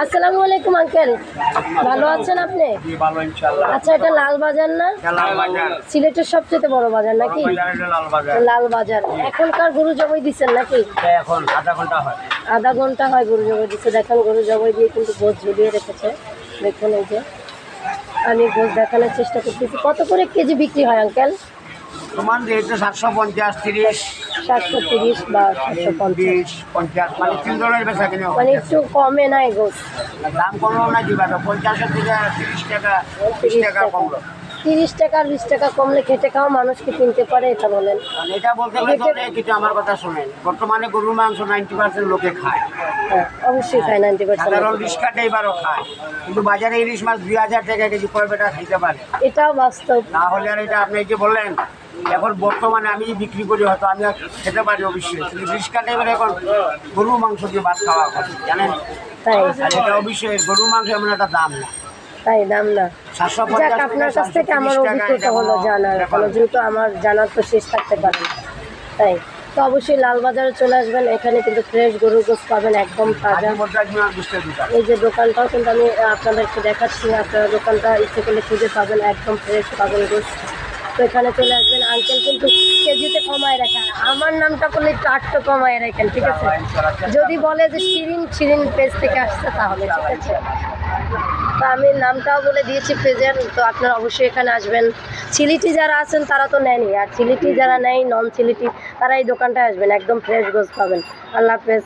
আসসালামু আলাইকুম আঙ্কেল, ভালো আছেন আপনি? আচ্ছা, এটা লাল বাজার না? সিলেটের সবচেয়ে বড় বাজার নাকি? লাল বাজার। এখনকার গরু জবাই দিচ্ছেন নাকি? এখন আধা ঘন্টা হয় গরু জবাই দিচ্ছে। দেখেন গরু জবাই দিয়ে কিন্তু গোছ ঝুলিয়ে রেখেছে। দেখুন এই যে আমি গোছ দেখানোর চেষ্টা করতেছি। কত করে কেজি বিক্রি হয় আঙ্কেল? তোমার রেট 750, 30, 730 বা 750, 50, মানে $3 বেচা কিনে মানে একটু কমে নাই গোছ। দাম কমও না দিবা, 50 থেকে 30 টাকা, 20 টাকা কমলো। 30 টাকা আর 20 টাকা কমলে খেটে খাওয়া মানুষ কি কিনতে পারে? এটা বলেন। এটা বলতে গেলে তো কিছু আমার কথা শোনেন, বর্তমানে গরুর মাংস 90% লোকে খায়। হ্যাঁ, অবশ্যই খায় 90%। সাধারণ রিস্কাটা এবারও খায়, কিন্তু বাজারে ইলিশ মাছ 2000 টাকা কেজি কয় বেটা খাইতে পারে? এটাও বাস্তব। না হলে আর এটা আপনি যে বললেন, এখন বর্তমানে আমি বিক্রি করি, হয়তো আমি খেতে পারি অবশ্যই, কিন্তু রিস্কাটা এবার এখন গরুর মাংস দিয়ে ভাত খাওয়া কথা, জানেন? তাই আর এটা অবশ্যই গরুর মাংস এমন একটা দাম না। তাই দাম না। 750 যাক, আপনার কাছ থেকে আমার অভিজ্ঞতা হলো জানার, কোনো যেহেতু আমার জানার তো শেষ থাকতে পারে না। তাই তো অবশ্যই লাল বাজারে চলে আসবেন। এখানে কিন্তু ফ্রেশ গরুর গোশত পাবেন, একদম তাজা। এই যে দোকানটাও কিন্তু আমি আপনাদেরকে দেখাচ্ছি, আপনারা দোকানটা ইচ্ছে করলে খুঁজে পাবেন, একদম ফ্রেশ পাবেন গোশত। তো এখানে চলে আসবেন। আঙ্কেল কিন্তু কেজিতে কমায় রাখেন, আমার নামটা করলে একটু আটটা কমায় রাখেন, ঠিক আছে? যদি বলে যে শিরিন পেজ থেকে আসছে তাহলে ঠিক আছে। তো আমি নামটাও বলে দিয়েছি পেজের, তো আপনারা অবশ্যই এখানে আসবেন। সিলেটি যারা আছেন তারা তো নেনই, আর সিলেটি যারা নেয় নন সিলেটি তারা এই দোকানটায় আসবেন, একদম ফ্রেশ গোশত পাবেন। আল্লাহ হাফেজ।